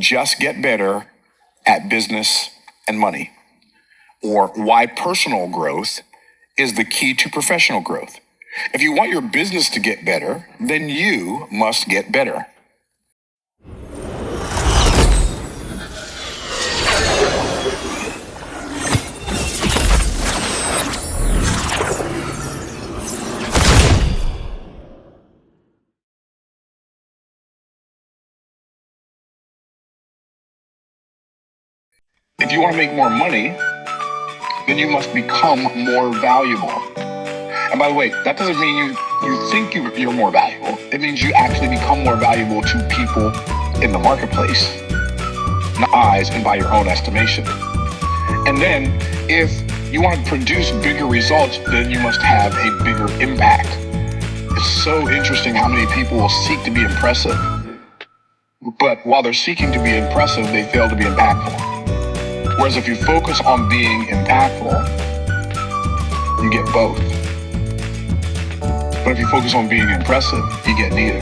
just get better at business and money, or why personal growth is the key to professional growth. If you want your business to get better, then you must get better. If you want to make more money, then you must become more valuable. And by the way, that doesn't mean you think you're more valuable. It means you actually become more valuable to people in the marketplace, not eyes and by your own estimation. And then if you want to produce bigger results, then you must have a bigger impact. It's so interesting how many people will seek to be impressive, but while they're seeking to be impressive, they fail to be impactful. Whereas if you focus on being impactful, you get both. But if you focus on being impressive, you get neither.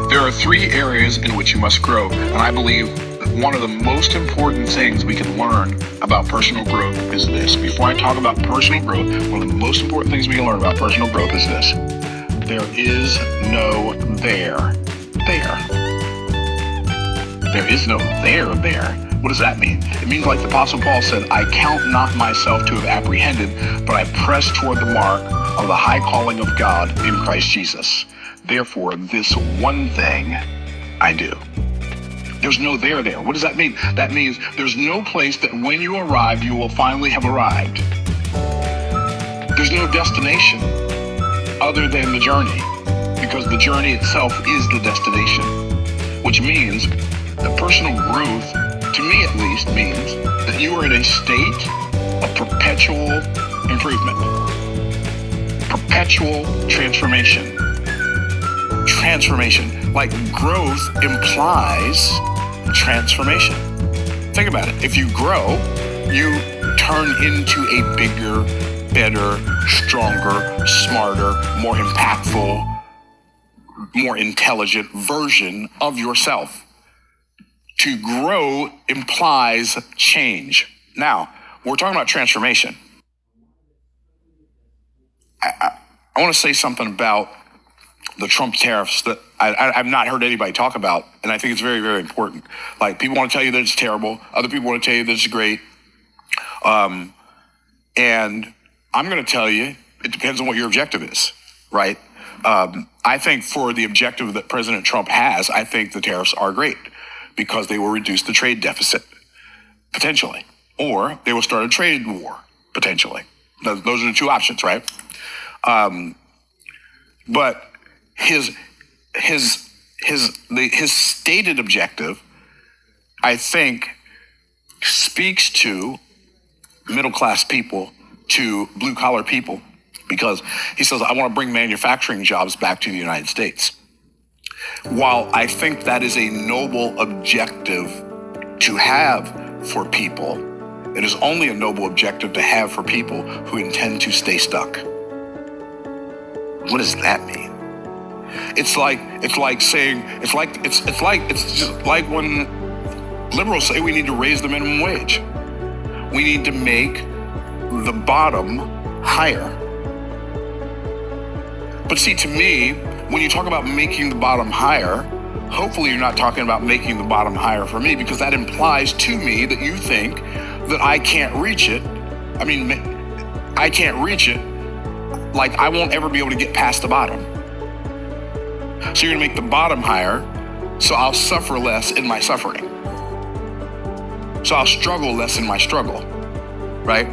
There are 3 areas in which you must grow, and I believe that one of the most important things we can learn about personal growth is this. Before I talk about personal growth, one of the most important things we can learn about personal growth is this. There is no there. There is no there. What does that mean? It means, like the Apostle Paul said, I count not myself to have apprehended, but I press toward the mark of the high calling of God in Christ Jesus. Therefore, this one thing I do. There's no there. What does that mean? That means there's no place that when you arrive, you will finally have arrived. There's no destination other than the journey, because the journey itself is the destination, which means that personal growth, to me at least, means that you are in a state of perpetual improvement, perpetual transformation. Like growth implies transformation. Think about it. If you grow, you turn into a bigger, better, stronger, smarter, more impactful, more intelligent version of yourself. To grow implies change. Now, we're talking about transformation. I want to say something about the Trump tariffs that I've not heard anybody talk about, and I think it's very, very important. Like, people want to tell you that it's terrible. Other people want to tell you that it's great. And I'm going to tell you, it depends on what your objective is, right? I think for the objective that President Trump has, I think the tariffs are great, because they will reduce the trade deficit, potentially. Or they will start a trade war, potentially. Those are the 2 options, right? But his stated objective, I think, speaks to middle-class people, to blue-collar people, because he says, I want to bring manufacturing jobs back to the United States. While I think that is a noble objective to have for people, it is only a noble objective to have for people who intend to stay stuck. What does that mean? It's just like when liberals say we need to raise the minimum wage. We need to make the bottom higher. But see, to me, when you talk about making the bottom higher, hopefully you're not talking about making the bottom higher for me, because that implies to me that you think that I can't reach it. I mean, I can't reach it. Like, I won't ever be able to get past the bottom. So you're gonna make the bottom higher, so I'll suffer less in my suffering. So I'll struggle less in my struggle, right?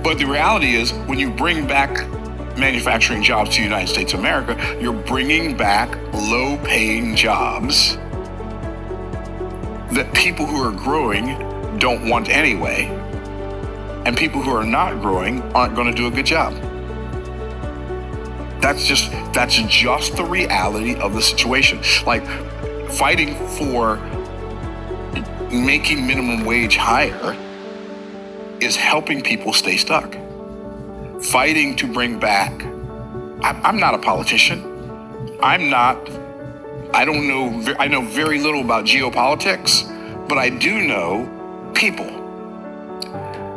But the reality is, when you bring back manufacturing jobs to the United States of America, you're bringing back low-paying jobs that people who are growing don't want anyway, and people who are not growing aren't going to do a good job. That's just the reality of the situation. Like, fighting for making minimum wage higher is helping people stay stuck. Fighting to bring back, I'm not a politician. I'm not I don't know, I know very little about geopolitics, but I do know people.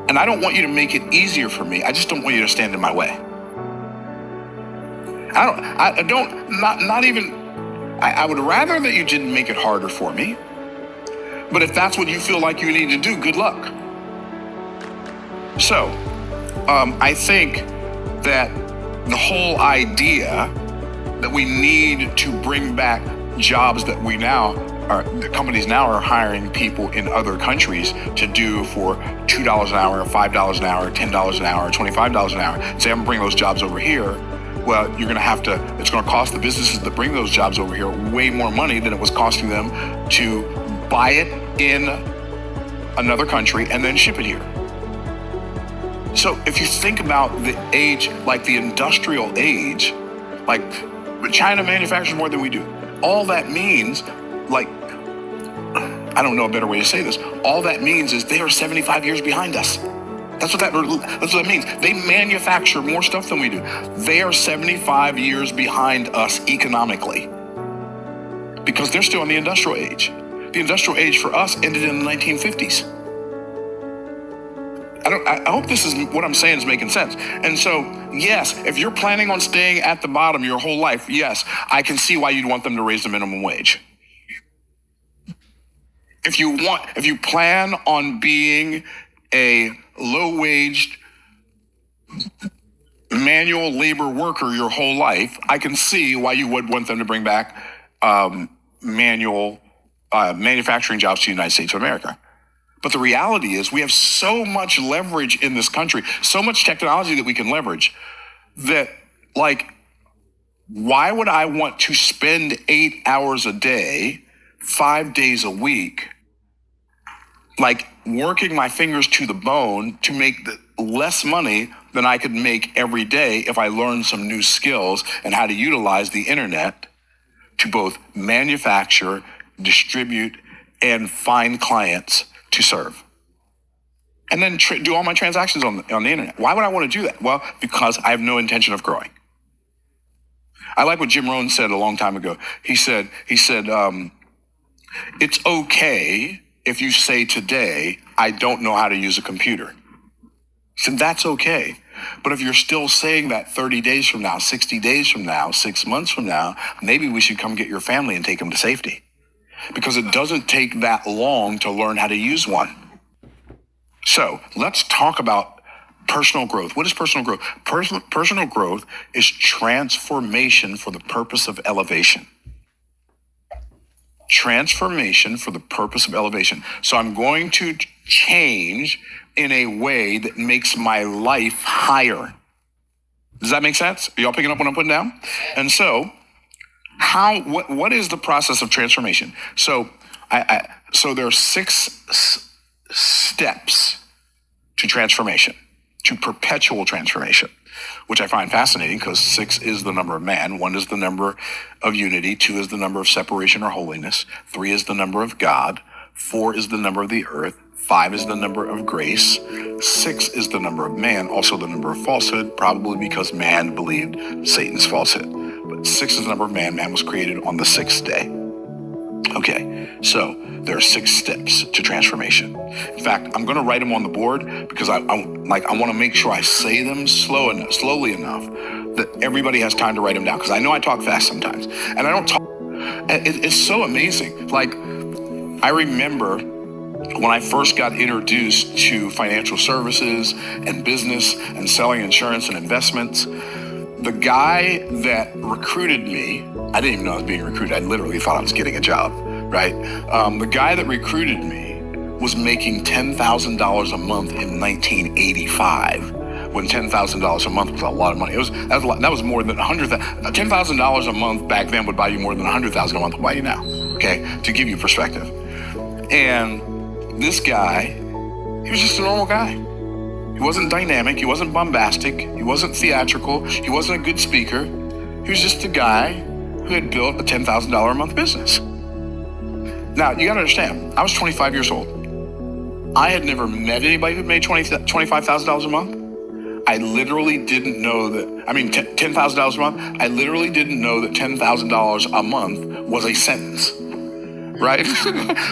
And I don't want you to make it easier for me. I just don't want you to stand in my way. I would rather that you didn't make it harder for me. But if that's what you feel like you need to do, good luck. So, I think that the whole idea that we need to bring back jobs that the companies now are hiring people in other countries to do for $2 an hour, $5 an hour, $10 an hour, $25 an hour. Say I'm bringing those jobs over here. Well, it's going to cost the businesses that bring those jobs over here way more money than it was costing them to buy it in another country and then ship it here. So if you think about the age, like the industrial age, like China manufactures more than we do. All that means, like, I don't know a better way to say this. All that means is they are 75 years behind us. That's what that means. They manufacture more stuff than we do. They are 75 years behind us economically because they're still in the industrial age. The industrial age for us ended in the 1950s. I hope this is what I'm saying is making sense. And so, yes, if you're planning on staying at the bottom your whole life, yes, I can see why you'd want them to raise the minimum wage. If you plan on being a low-waged manual labor worker your whole life, I can see why you would want them to bring back manual manufacturing jobs to the United States of America. But the reality is we have so much leverage in this country, so much technology that we can leverage that, like, why would I want to spend 8 hours a day, 5 days a week, like working my fingers to the bone to make less money than I could make every day if I learned some new skills and how to utilize the internet to both manufacture, distribute, and find clients to serve. And then do all my transactions on the internet. Why would I want to do that? Well, because I have no intention of growing. I like what Jim Rohn said a long time ago. He said, it's okay if you say today, I don't know how to use a computer. He said, that's okay. But if you're still saying that 30 days from now, 60 days from now, 6 months from now, maybe we should come get your family and take them to safety. Because it doesn't take that long to learn how to use one. So let's talk about personal growth. What is personal growth? Personal growth is transformation for the purpose of elevation. Transformation for the purpose of elevation. So I'm going to change in a way that makes my life higher. Does that make sense? Are y'all picking up what I'm putting down? And so, what is the process of transformation? So so there are 6 steps to transformation, to perpetual transformation, which I find fascinating because 6 is the number of man, 1 is the number of unity, 2 is the number of separation or holiness, 3 is the number of God, 4 is the number of the earth, 5 is the number of grace, 6 is the number of man, also the number of falsehood, probably because man believed Satan's falsehood. But 6 is the number of man. Man was created on the 6th day. Okay, so there are 6 steps to transformation. In fact, I'm going to write them on the board because I want to make sure I say them slowly enough that everybody has time to write them down. Because I know I talk fast sometimes, and I don't talk. It's so amazing. Like, I remember when I first got introduced to financial services and business and selling insurance and investments, the guy that recruited me, I didn't even know I was being recruited. I literally thought I was getting a job, right? The guy that recruited me was making $10,000 a month in 1985, when $10,000 a month was a lot of money. That was more than $10,000 a month back then would buy you more than $100,000 a month will buy you now. Okay, to give you perspective. And this guy, he was just a normal guy. He wasn't dynamic. He wasn't bombastic. He wasn't theatrical. He wasn't a good speaker. He was just a guy who had built a $10,000 a month business. Now, you got to understand, I was 25 years old. I had never met anybody who made $25,000 a month. I literally didn't know that, $10,000 a month, I literally didn't know that $10,000 a month was a sentence, right?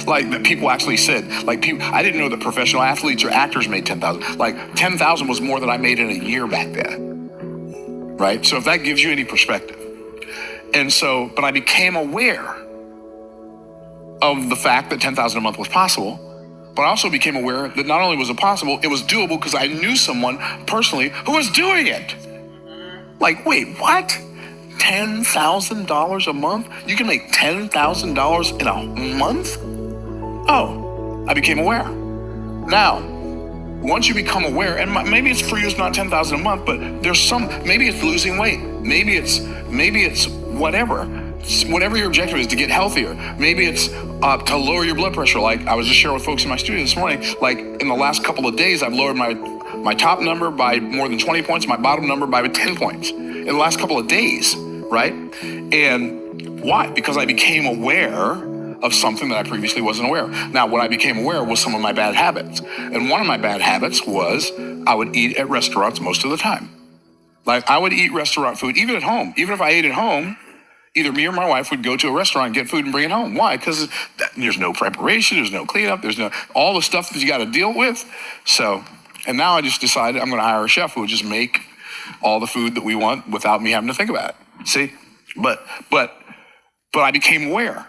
Like that people actually said, like people, I didn't know that professional athletes or actors made 10,000. Like 10,000 was more than I made in a year back then, right? So if that gives you any perspective. And so, but I became aware of the fact that 10,000 a month was possible. But I also became aware that not only was it possible, it was doable because I knew someone personally who was doing it. Like, wait, what? $10,000 a month? You can make $10,000 in a month? Oh, I became aware. Now, once you become aware, and maybe it's for you, it's not 10,000 a month, but there's maybe it's losing weight. Maybe it's whatever your objective is, to get healthier. Maybe it's to lower your blood pressure. Like I was just sharing with folks in my studio this morning, like in the last couple of days, I've lowered my top number by more than 20 points, my bottom number by 10 points in the last couple of days, right? And why? Because I became aware of something that I previously wasn't aware of. Now, what I became aware of was some of my bad habits. And one of my bad habits was I would eat at restaurants most of the time. Like I would eat restaurant food, even at home. Even if I ate at home, either me or my wife would go to a restaurant, get food and bring it home. Why? Because there's no preparation, there's no cleanup, there's no, all the stuff that you got to deal with. So, and now I just decided I'm going to hire a chef who will just make all the food that we want without me having to think about it. See? But I became aware.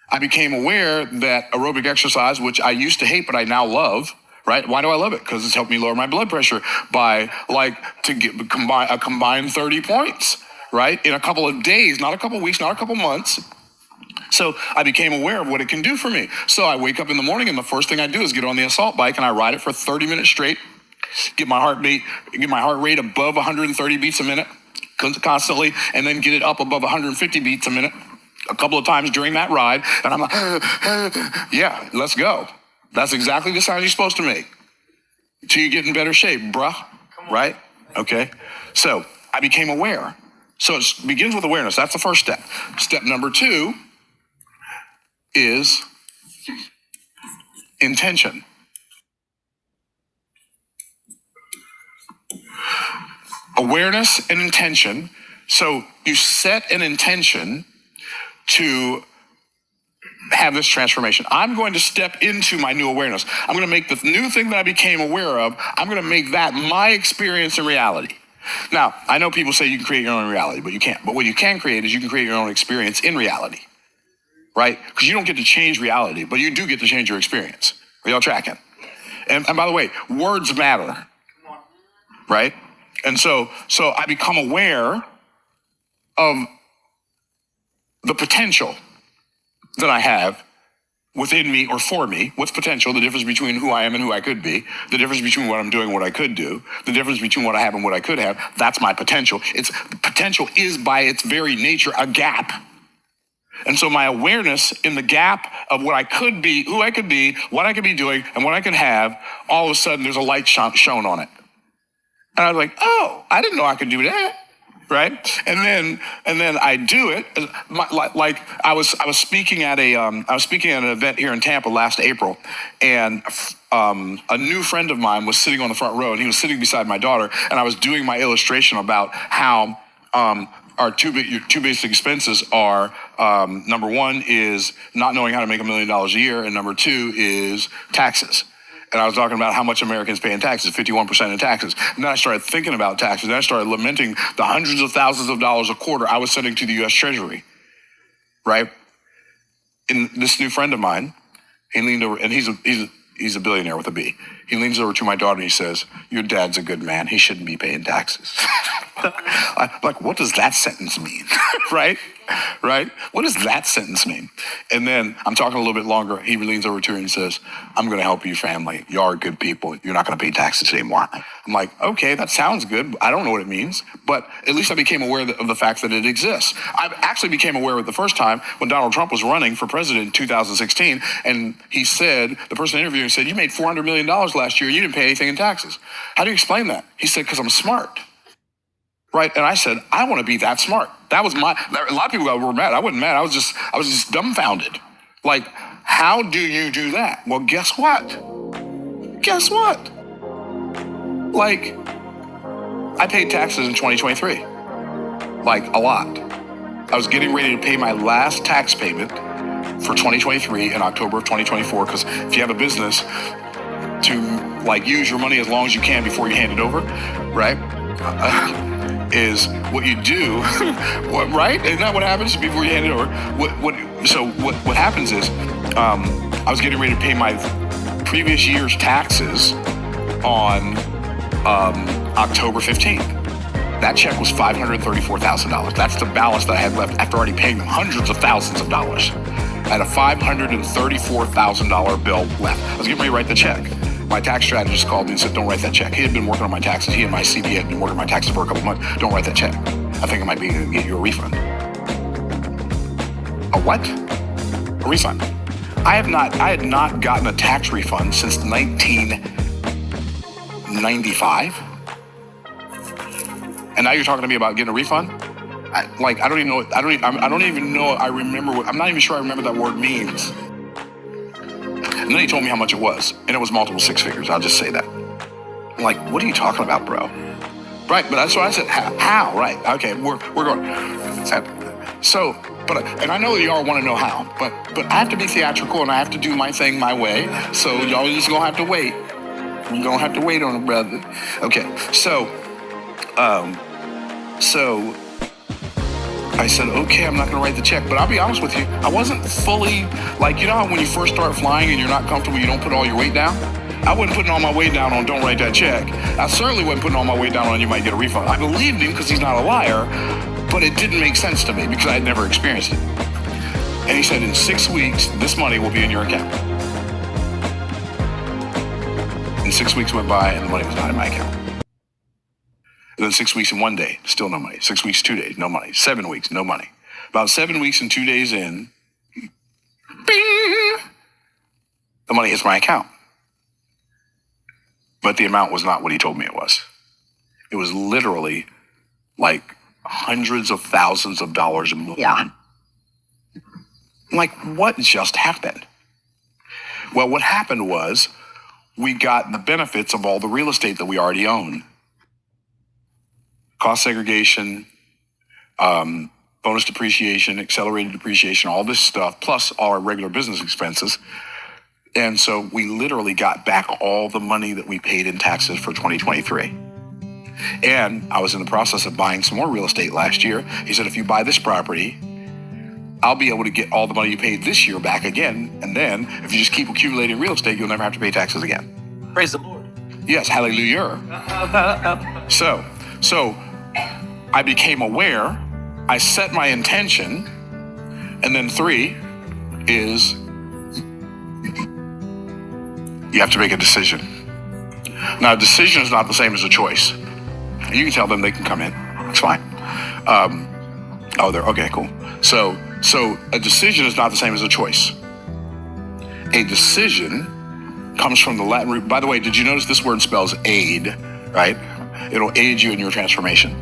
I became aware that aerobic exercise, which I used to hate, but I now love, right? Why do I love it? Because it's helped me lower my blood pressure by a combined 30 points. Right? In a couple of days, not a couple of weeks, not a couple of months. So I became aware of what it can do for me. So I wake up in the morning and the first thing I do is get on the assault bike and I ride it for 30 minutes straight, get my heart rate above 130 beats a minute constantly, and then get it up above 150 beats a minute a couple of times during that ride. And I'm like, yeah, let's go. That's exactly the sound you're supposed to make till you get in better shape, bruh. Right? Okay. So I became aware. So it begins with awareness. That's the first step. Step number 2 is intention. Awareness and intention. So you set an intention to have this transformation. I'm going to step into my new awareness. I'm going to make the new thing that I became aware of, I'm going to make that my experience in reality. Now, I know people say you can create your own reality, but you can't. But what you can create is you can create your own experience in reality, right? Because you don't get to change reality, but you do get to change your experience. Are y'all tracking? And by the way, words matter, right? And so I become aware of the potential that I have within me or for me. What's potential? The difference between who I am and who I could be, the difference between what I'm doing and what I could do, the difference between what I have and what I could have. That's my potential. Potential is by its very nature a gap. And so my awareness in the gap of what I could be, who I could be, what I could be doing, and what I could have, all of a sudden there's a light shown on it. And I was like, oh, I didn't know I could do that. Right, and then I do it. Like I was speaking at an event here in Tampa last April, and a new friend of mine was sitting on the front row, and he was sitting beside my daughter, and I was doing my illustration about how our two basic expenses are number one is not knowing how to make $1 million a year, and number two is taxes. And I was talking about how much Americans pay in taxes, 51% in taxes. And then I started thinking about taxes. Then I started lamenting the hundreds of thousands of dollars a quarter I was sending to the U.S. Treasury, right? And this new friend of mine, he leaned over, and he's a billionaire with a B. He leans over to my daughter and he says, your dad's a good man. He shouldn't be paying taxes. I'm like, what does that sentence mean? Right? What does that sentence mean? And then I'm talking a little bit longer. He leans over to her and says, I'm going to help you, family. You are good people. You're not going to pay taxes anymore. I'm like, okay, that sounds good. I don't know what it means, but at least I became aware of the fact that it exists. I actually became aware of it the first time when Donald Trump was running for president in 2016. And he said, the person interviewing said, you made $400 million last year. You didn't pay anything in taxes. How do you explain that? He said, because I'm smart. Right. And I said, I want to be that smart. That was a lot of people were mad. I wasn't mad. I was just dumbfounded. Like, how do you do that? Well, guess what? Like, I paid taxes in 2023, like a lot. I was getting ready to pay my last tax payment for 2023 in October of 2024, because if you have a business, to like use your money as long as you can before you hand it over, right? Is what you do, right? Isn't that what happens before you hand it over? What happens is, I was getting ready to pay my previous year's taxes on October 15th. That check was $534,000. That's the balance that I had left after already paying them hundreds of thousands of dollars. I had a $534,000 bill left. I was getting ready to write the check. My tax strategist called me and said, don't write that check. He had been working on my taxes. He and my CPA had been working on my taxes for a couple months. Don't write that check. I think I might be able to get you a refund. A what? A refund. I had not gotten a tax refund since 1995. And now you're talking to me about getting a refund? I don't even know. I don't even know. I'm not even sure I remember what that word means. And then he told me how much it was, and it was multiple six figures. I'll just say that. I'm like, what are you talking about, bro? Right, but that's what I said. How? Right? Okay, we're going. So, and I know that y'all want to know how, but I have to be theatrical and I have to do my thing my way. So y'all just gonna have to wait. You're gonna have to wait on it, brother. Okay, so I said, okay, I'm not going to write the check. But I'll be honest with you, I wasn't fully, like, you know how when you first start flying and you're not comfortable, you don't put all your weight down? I wasn't putting all my weight down on don't write that check. I certainly wasn't putting all my weight down on you might get a refund. I believed him because he's not a liar, but it didn't make sense to me because I had never experienced it. And he said, in 6 weeks, this money will be in your account. And 6 weeks went by and the money was not in my account. And then 6 weeks and 1 day, still no money. 6 weeks, 2 days, no money. 7 weeks, no money. About 7 weeks and 2 days in, bing, the money hits my account. But the amount was not what he told me it was. It was literally like hundreds of thousands of dollars more. Yeah. I'm like, what just happened? Well, what happened was we got the benefits of all the real estate that we already own. Cost segregation, bonus depreciation, accelerated depreciation, all this stuff, plus our regular business expenses. And so we literally got back all the money that we paid in taxes for 2023. And I was in the process of buying some more real estate last year. He said, if you buy this property, I'll be able to get all the money you paid this year back again. And then if you just keep accumulating real estate, you'll never have to pay taxes again. Praise the Lord. Yes, hallelujah. So I became aware, I set my intention, and then 3 is you have to make a decision. Now, a decision is not the same as a choice. You can tell them they can come in. It's fine. Okay, cool. So a decision is not the same as a choice. A decision comes from the Latin root. By the way, did you notice this word spells aid, right? It'll aid you in your transformation.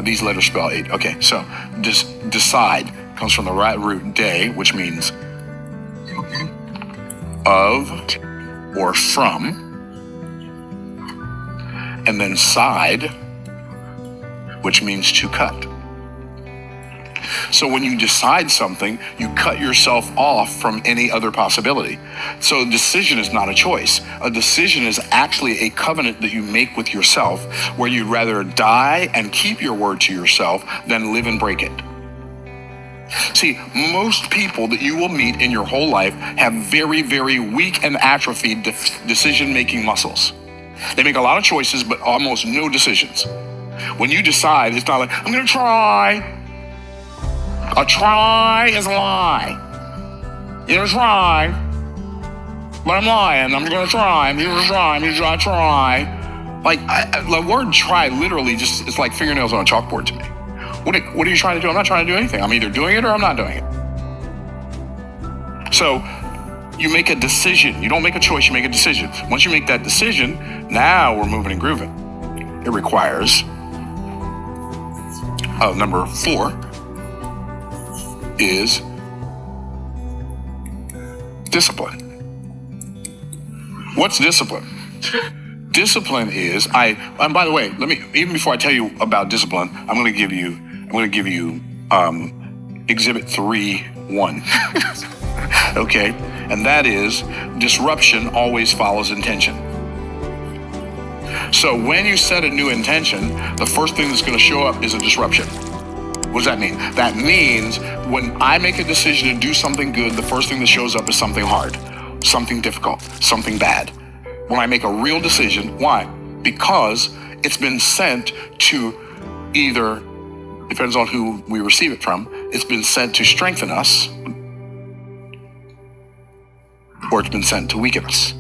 These letters spell aid. Okay, so decide comes from the Latin root de, which means of or from, and then side, which means to cut. So when you decide something, you cut yourself off from any other possibility. So a decision is not a choice. A decision is actually a covenant that you make with yourself, where you'd rather die and keep your word to yourself than live and break it. See, most people that you will meet in your whole life have very, very weak and atrophied decision-making muscles. They make a lot of choices, but almost no decisions. When you decide, it's not like, I'm going to try. A try is a lie. You're going to try, but I'm lying. I'm going to try. I'm going to try. I'm going to try. Like, the word try literally just, it's like fingernails on a chalkboard to me. What are you trying to do? I'm not trying to do anything. I'm either doing it or I'm not doing it. So you make a decision. You don't make a choice, you make a decision. Once you make that decision, now we're moving and grooving. It requires, number 4 is discipline. What's discipline? Discipline is and by the way, even before I tell you about discipline, I'm going to give you exhibit 3:1. Okay. And that is disruption always follows intention. So when you set a new intention, the first thing that's going to show up is a disruption. What does that mean? That means when I make a decision to do something good, the first thing that shows up is something hard, something difficult, something bad. When I make a real decision, why? Because it's been sent to either, depends on who we receive it from, it's been sent to strengthen us, or it's been sent to weaken us.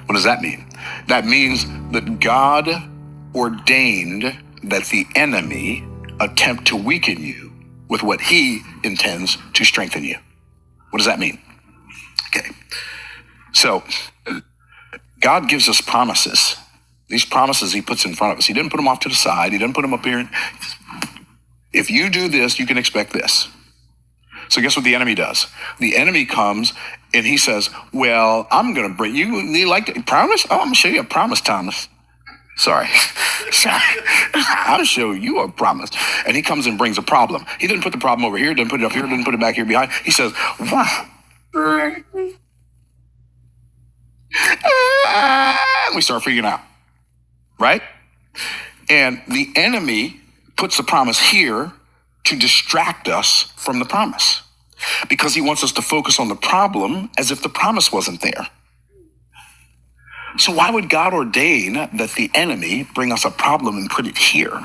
What does that mean? That means that God ordained that the enemy attempt to weaken you with what he intends to strengthen you. What does that mean? Okay. So God gives us promises. These promises he puts in front of us. He didn't put them off to the side. He didn't put them up here. If you do this, you can expect this. So guess what the enemy does? The enemy comes and he says, well, I'm going to bring you like to promise? Oh, I'm going to show you a promise, Thomas. Sorry. I'll show you a promise. And he comes and brings a problem. He didn't put the problem over here, didn't put it up here, didn't put it back here behind. He says, wow. And we start freaking out, right? And the enemy puts the promise here to distract us from the promise, because he wants us to focus on the problem as if the promise wasn't there. So why would God ordain that the enemy bring us a problem and put it here?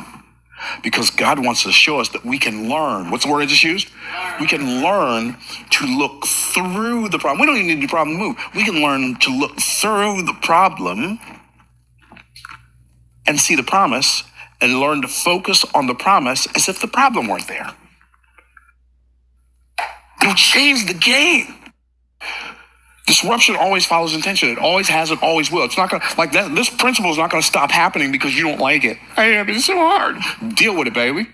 Because God wants to show us that we can learn. What's the word I just used? We can learn to look through the problem. We don't even need the problem to move. We can learn to look through the problem and see the promise, and learn to focus on the promise as if the problem weren't there. It'll change the game. Disruption always follows intention. It always has, it always will. It's not going to, like that. This principle is not going to stop happening because you don't like it. Hey, it's so hard. Deal with it, baby.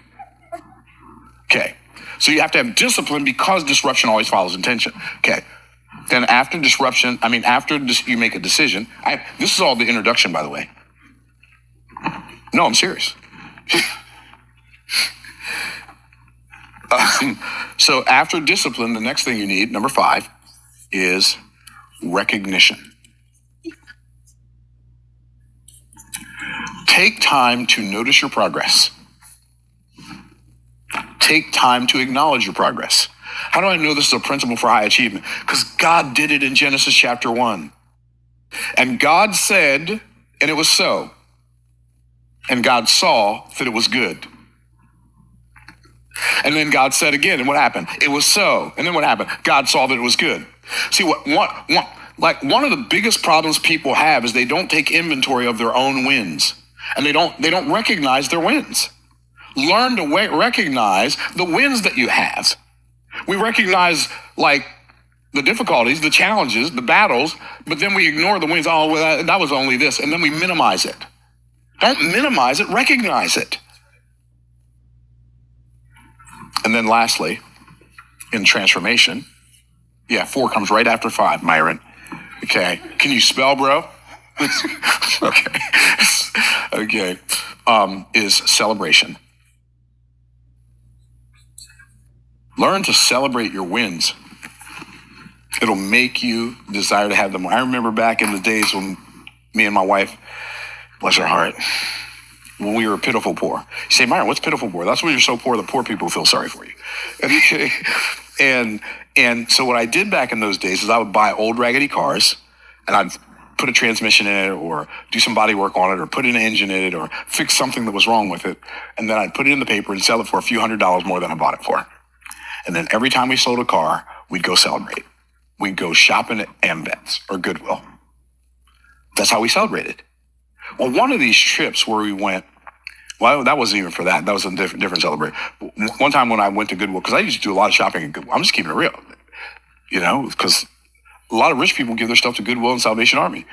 Okay. So you have to have discipline because disruption always follows intention. Okay. Then after you make a decision, this is all the introduction, by the way. No, I'm serious. So after discipline, the next thing you need, number 5, is recognition. Take time to notice your progress. Take time to acknowledge your progress. How do I know this is a principle for high achievement? Because God did it in Genesis chapter 1. And God said, and it was so. And God saw that it was good. And then God said again, and what happened? It was so. And then what happened? God saw that it was good. See, one of the biggest problems people have is they don't take inventory of their own wins, and they don't recognize their wins. Learn to recognize the wins that you have. We recognize like the difficulties, the challenges, the battles, but then we ignore the wins. Oh, well, that was only this, and then we minimize it. Don't minimize it, recognize it. And then lastly, in transformation, 4 comes right after 5, Myron. Okay. Can you spell, bro? Okay. Okay. Is celebration. Learn to celebrate your wins. It'll make you desire to have them. I remember back in the days when me and my wife, bless her heart, when we were pitiful poor. You say, Myron, what's pitiful poor? That's when you're so poor that poor people feel sorry for you. Okay. And so what I did back in those days is I would buy old raggedy cars, and I'd put a transmission in it, or do some body work on it, or put an engine in it, or fix something that was wrong with it. And then I'd put it in the paper and sell it for a few $100s more than I bought it for. And then every time we sold a car, we'd go celebrate. We'd go shopping at AmVets or Goodwill. That's how we celebrated. Well, one of these trips where we went, well, that wasn't even for that. That was a different celebration. One time when I went to Goodwill, because I used to do a lot of shopping at Goodwill. I'm just keeping it real, because a lot of rich people give their stuff to Goodwill and Salvation Army.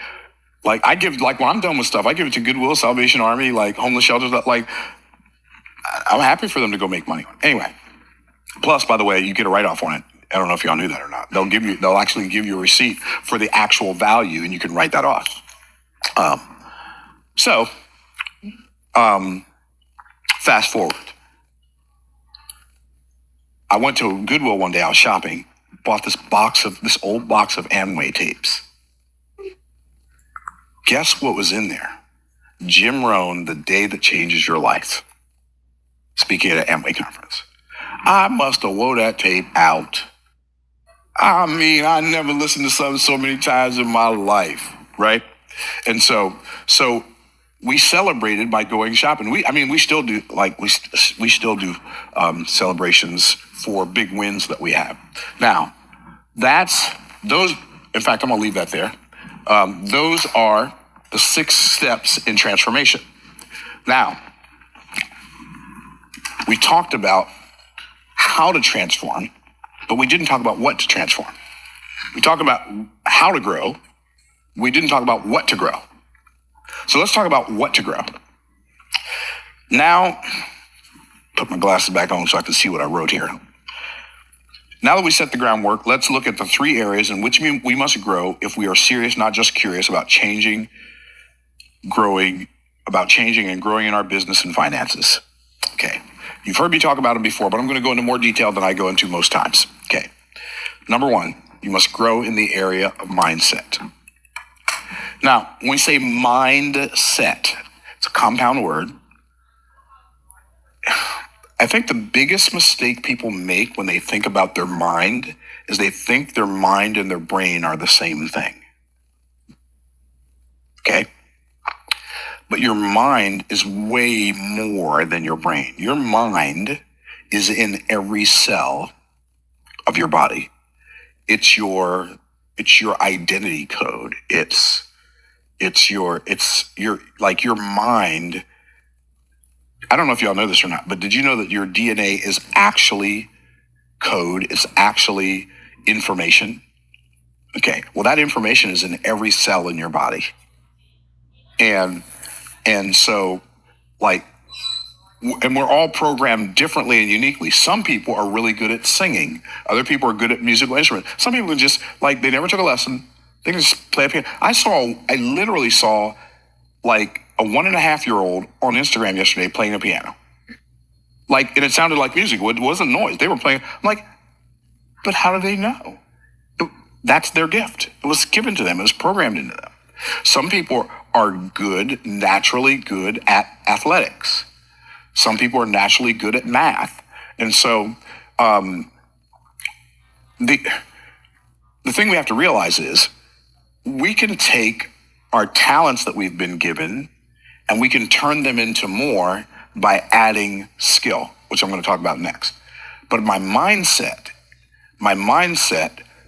When I'm done with stuff, I give it to Goodwill, Salvation Army, like homeless shelters. Like, I'm happy for them to go make money. Anyway, plus, by the way, you get a write-off on it. I don't know if y'all knew that or not. They'll actually give you a receipt for the actual value, and you can write that off. Um, so, fast forward. I went to Goodwill one day. I was shopping, bought this old box of Amway tapes. Guess what was in there? Jim Rohn, The Day That Changes Your Life, speaking at an Amway conference. I must have wore that tape out. I mean, I never listened to something so many times in my life, right? And so we celebrated by going shopping. We still do celebrations for big wins that we have. Now, those. In fact, I'm gonna leave that there. Those are the 6 steps in transformation. Now, we talked about how to transform, but we didn't talk about what to transform. We talked about how to grow. We didn't talk about what to grow. So let's talk about what to grow. Now, put my glasses back on so I can see what I wrote here. Now that we set the groundwork, let's look at the 3 areas in which we must grow if we are serious, not just curious, about changing and growing in our business and finances. Okay. You've heard me talk about them before, but I'm going to go into more detail than I go into most times. Okay. Number 1, you must grow in the area of mindset. Now, when we say mindset, it's a compound word. I think the biggest mistake people make when they think about their mind is they think their mind and their brain are the same thing. Okay? But your mind is way more than your brain. Your mind is in every cell of your body. It's your identity code. It's your mind. I don't know if y'all know this or not, but did you know that your DNA is actually code? It's actually information. Okay. Well, that information is in every cell in your body. And so and we're all programmed differently and uniquely. Some people are really good at singing. Other people are good at musical instruments. Some people are just they never took a lesson. They can just play a piano. I literally saw a 1.5-year-old on Instagram yesterday playing a piano. And it sounded like music. It wasn't noise. They were playing. I'm like, but how do they know? That's their gift. It was given to them. It was programmed into them. Some people are naturally good at athletics. Some people are naturally good at math. And so the thing we have to realize is we can take our talents that we've been given and we can turn them into more by adding skill, which I'm going to talk about next. But my mindset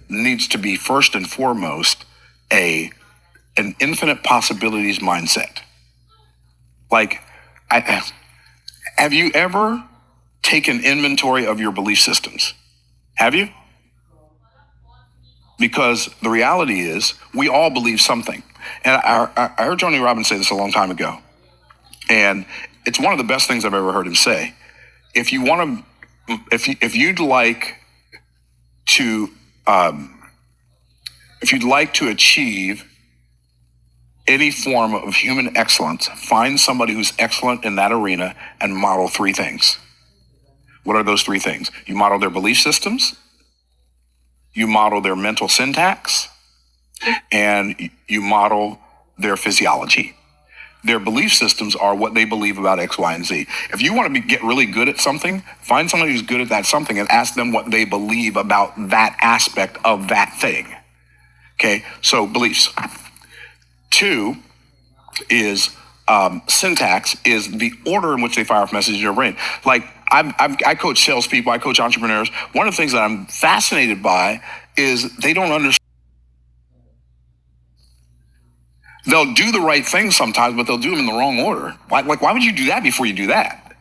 needs to be first and foremost an infinite possibilities mindset. Have you ever taken inventory of your belief systems? Have you? Because the reality is we all believe something. And I heard Tony Robbins say this a long time ago. And it's one of the best things I've ever heard him say. If you'd like to achieve any form of human excellence, find somebody who's excellent in that arena and model 3 things. What are those 3 things? You model their belief systems, you model their mental syntax, and you model their physiology. Their belief systems are what they believe about X, Y, and Z. If you want to get really good at something, find somebody who's good at that something and ask them what they believe about that aspect of that thing. Okay, so beliefs. 2 is syntax, is the order in which they fire off messages in your brain. I coach salespeople, I coach entrepreneurs. One of the things that I'm fascinated by is they don't understand. They'll do the right thing sometimes, but they'll do them in the wrong order. Why would you do that before you do that?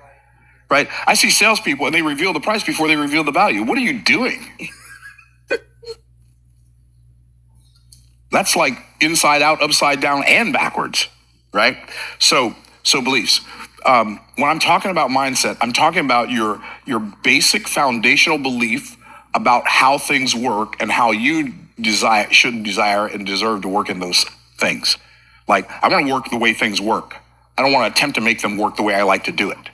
Right? I see salespeople and they reveal the price before they reveal the value. What are you doing? That's like inside out, upside down, and backwards, right? So beliefs. When I'm talking about mindset, I'm talking about your basic foundational belief about how things work and how you should desire and deserve to work in those things. Like, I want to work the way things work. I don't want to attempt to make them work the way I like to do it.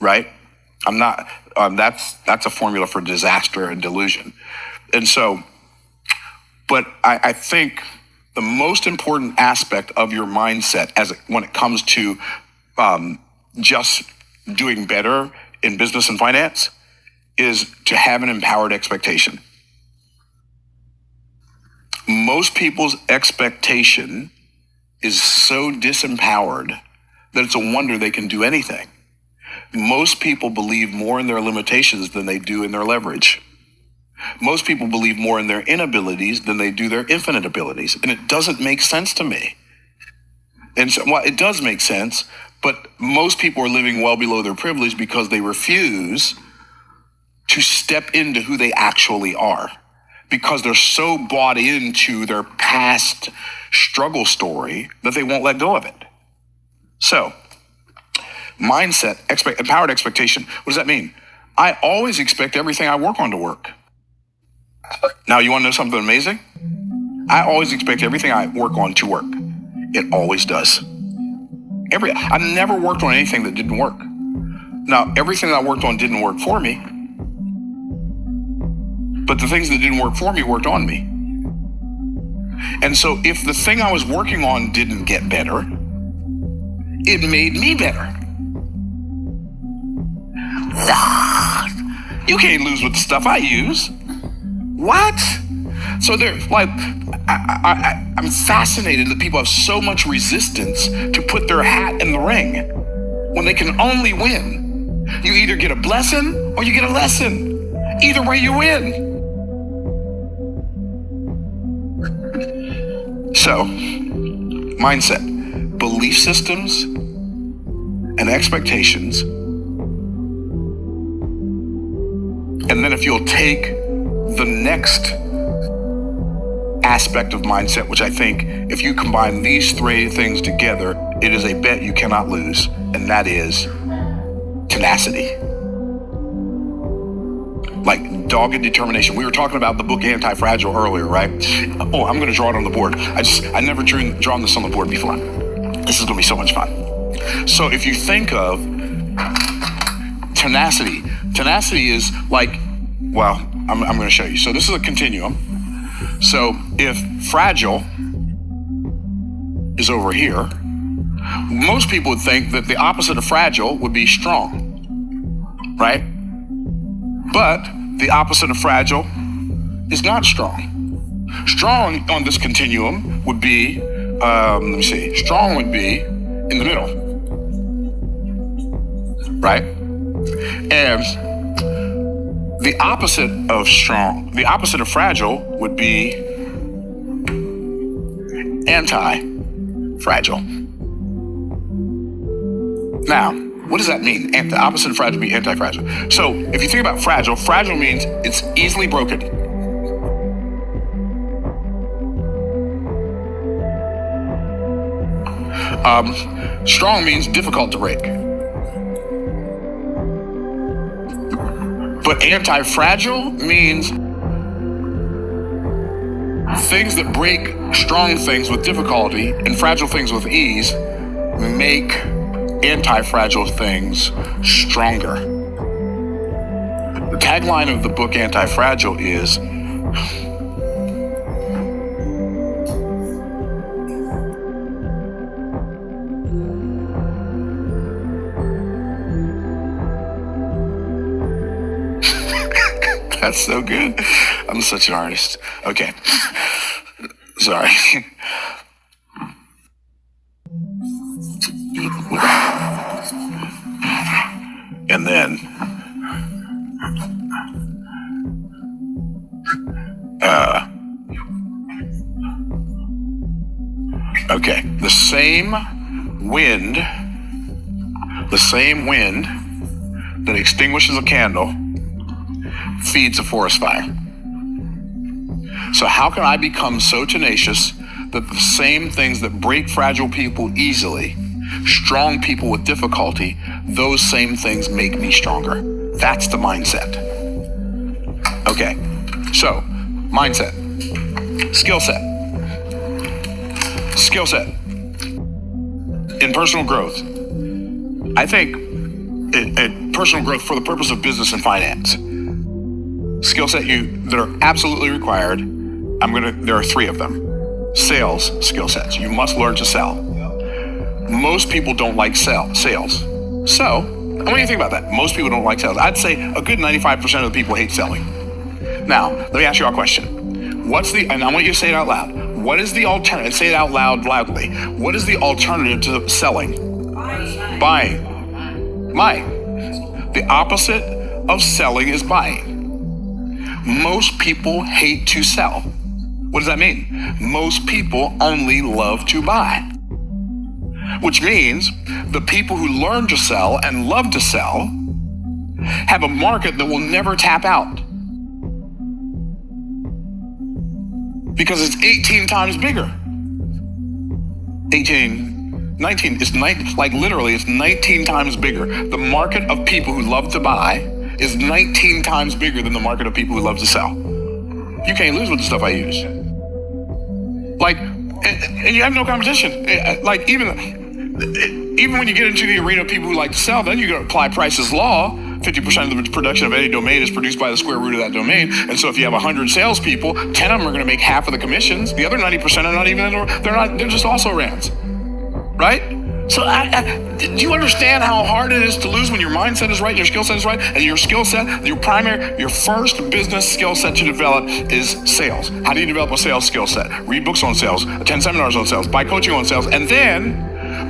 Right? I'm not, that's a formula for disaster and delusion. And so, but I think the most important aspect of your mindset when it comes to just doing better in business and finance is to have an empowered expectation. Most people's expectation is so disempowered that it's a wonder they can do anything. Most people believe more in their limitations than they do in their leverage. Most people believe more in their inabilities than they do their infinite abilities. And it doesn't make sense to me. And so, well, it does make sense, but most people are living well below their privilege because they refuse to step into who they actually are, because they're so bought into their past struggle story that they won't let go of it. So, mindset, empowered expectation. What does that mean? I always expect everything I work on to work. Now, you want to know something amazing? I always expect everything I work on to work. It always does. I never worked on anything that didn't work. Now, everything I worked on didn't work for me, but the things that didn't work for me worked on me. And so if the thing I was working on didn't get better, it made me better. You can't lose with the stuff I use. What? So they're like, I'm fascinated that people have so much resistance to put their hat in the ring when they can only win. You either get a blessing or you get a lesson. Either way, you win. So, mindset, belief systems, and expectations. And then if you'll take the next aspect of mindset, which I think if you combine these three things together, it is a bet you cannot lose, and that is tenacity. Like dogged determination. We were talking about the book Anti-Fragile earlier, right? Oh, I'm going to draw it on the board. I never drawn this on the board before. This is going to be so much fun. So if you think of tenacity is like, well, I'm going to show you. So this is a continuum. So if fragile is over here, most people would think that the opposite of fragile would be strong, right? But the opposite of fragile is not strong. Strong on this continuum would be, strong would be in the middle, right? And the opposite of fragile would be anti-fragile. Now, what does that mean? The opposite of fragile would be anti-fragile. So if you think about fragile means it's easily broken. Strong means difficult to break. But anti-fragile means things that break strong things with difficulty and fragile things with ease make anti-fragile things stronger. The tagline of the book Anti-Fragile is that's so good. I'm such an artist. Okay. Sorry. And then okay, the same wind that extinguishes a candle feeds a forest fire. So how can I become so tenacious that the same things that break fragile people easily, strong people with difficulty, those same things make me stronger? That's the mindset. Okay, so mindset, skill set. in personal growth, I think in personal growth for the purpose of business and finance, skill set that are absolutely required, there are 3 of them. Sales skill sets. You must learn to sell. Most people don't like sales. So, what do you think about that? Most people don't like sales. I'd say a good 95% of the people hate selling. Now, let me ask you a question. And I want you to say it out loud. What is the alternative? Say it out loudly. What is the alternative to selling? Buying. The opposite of selling is buying. Most people hate to sell. What does that mean? Most people only love to buy. Which means the people who learn to sell and love to sell have a market that will never tap out. Because it's 18 times bigger. 19, literally it's 19 times bigger. The market of people who love to buy is 19 times bigger than the market of people who love to sell. You can't lose with the stuff I use. And you have no competition. Even when you get into the arena of people who like to sell, then you got to apply Price's law. 50% of the production of any domain is produced by the square root of that domain. And so if you have 100 salespeople, 10 of them are going to make half of the commissions. The other 90% are not even, they're just also rans. Right? So do you understand how hard it is to lose when your mindset is right and your skill set is right? And your skill set, your first business skill set to develop is sales. How do you develop a sales skill set? Read books on sales, attend seminars on sales, buy coaching on sales, and then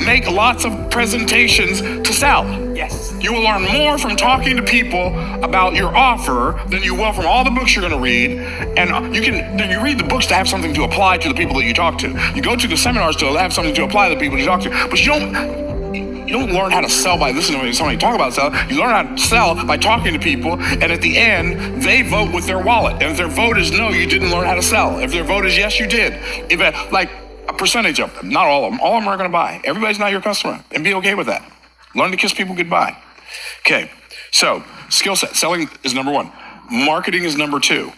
make lots of presentations to sell. Yes. You will learn more from talking to people about your offer than you will from all the books you're going to read. And you read the books to have something to apply to the people that you talk to. You go to the seminars to have something to apply to the people you talk to. But you don't learn how to sell by listening to somebody talk about selling. You learn how to sell by talking to people, and at the end, they vote with their wallet. And if their vote is no, you didn't learn how to sell. If their vote is yes, you did. A percentage of them, not all of them. All of them are going to buy. Everybody's not your customer, and be okay with that. Learn to kiss people goodbye. Okay, so skill set. Selling is number 1. Marketing is number 2.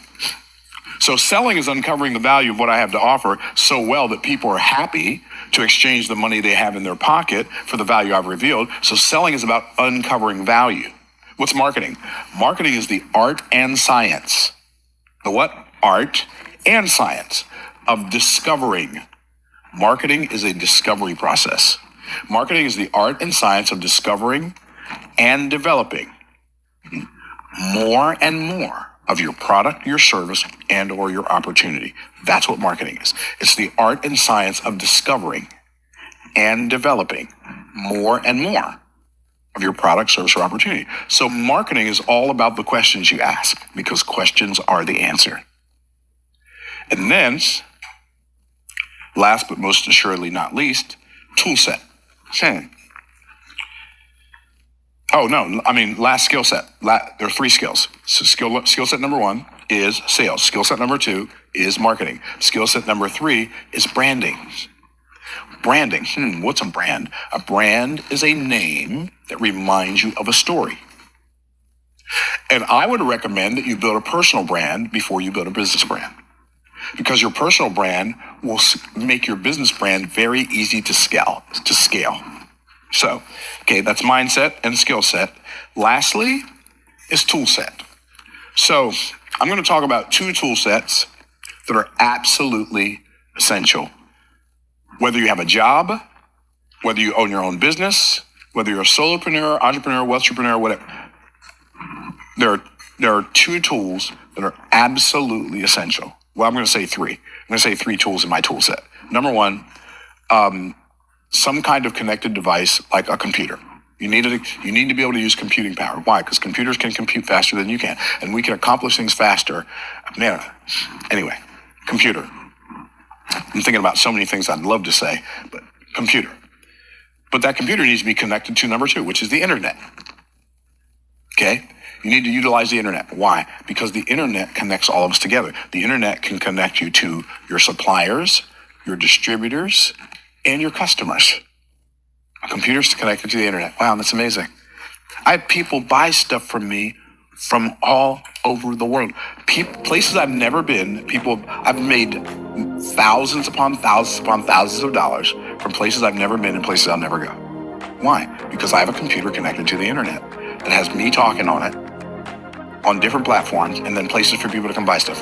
So selling is uncovering the value of what I have to offer so well that people are happy to exchange the money they have in their pocket for the value I've revealed. So selling is about uncovering value. What's marketing? Marketing is the art and science. The what? Art and science of discovering. Marketing is a discovery process. Marketing is the art and science of discovering and developing more and more of your product, your service, and or your opportunity. That's what marketing is. It's the art and science of discovering and developing more and more of your product, service, or opportunity. So marketing is all about the questions you ask, because questions are the answer. And then, last but most assuredly not least, tool set. Last skill set. There are 3 skills. So skill set number 1 is sales. Skill set number 2 is marketing. Skill set number 3 is branding. Branding. What's a brand? A brand is a name that reminds you of a story. And I would recommend that you build a personal brand before you build a business brand. Because your personal brand will make your business brand very easy to scale. So, that's mindset and skill set. Lastly is tool set. So I'm going to talk about 2 tool sets that are absolutely essential. Whether you have a job, whether you own your own business, whether you're a solopreneur, entrepreneur, wealthpreneur, whatever. There are 2 tools that are absolutely essential. Well, I'm going to say 3. I'm going to say 3 tools in my tool set. Number 1, some kind of connected device like a computer. You need to be able to use computing power. Why? Because computers can compute faster than you can, and we can accomplish things faster. Anyway, computer. I'm thinking about so many things I'd love to say, but computer. But that computer needs to be connected to number 2, which is the internet. Okay? You need to utilize the internet. Why? Because the internet connects all of us together. The internet can connect you to your suppliers, your distributors, and your customers. A computer's connected to the internet. Wow, that's amazing. I have people buy stuff from me from all over the world. Places I've never been, I've made thousands upon thousands upon thousands of dollars from places I've never been and places I'll never go. Why? Because I have a computer connected to the internet that has me talking on it on different platforms and then places for people to come buy stuff.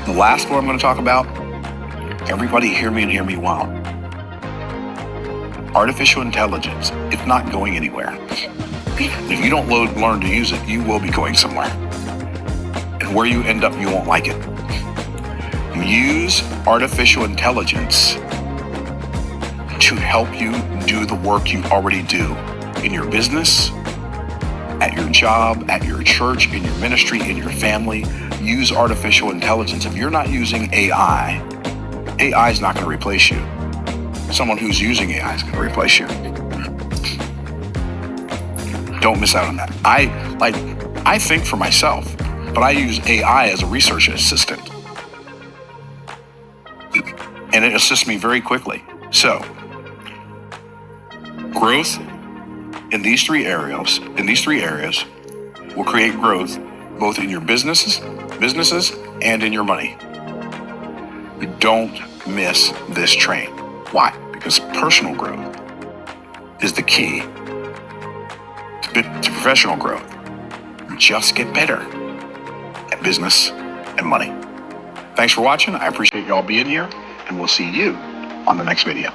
The last one I'm going to talk about, everybody hear me and hear me well. Artificial intelligence, it's not going anywhere. If you don't learn to use it, you will be going somewhere. And where you end up, you won't like it. Use artificial intelligence to help you do the work you already do in your business, at your job, at your church, in your ministry, in your family. Use artificial intelligence. If you're not using AI, AI is not going to replace you. Someone who's using AI is going to replace you. Don't miss out on that. I think for myself, but I use AI as a research assistant. And it assists me very quickly. So, growth in these three areas will create growth both in your businesses and in your money. Don't miss this train. Why? Because personal growth is the key to professional growth. Just get better at business and money. Thanks for watching. I appreciate y'all being here, and we'll see you on the next video.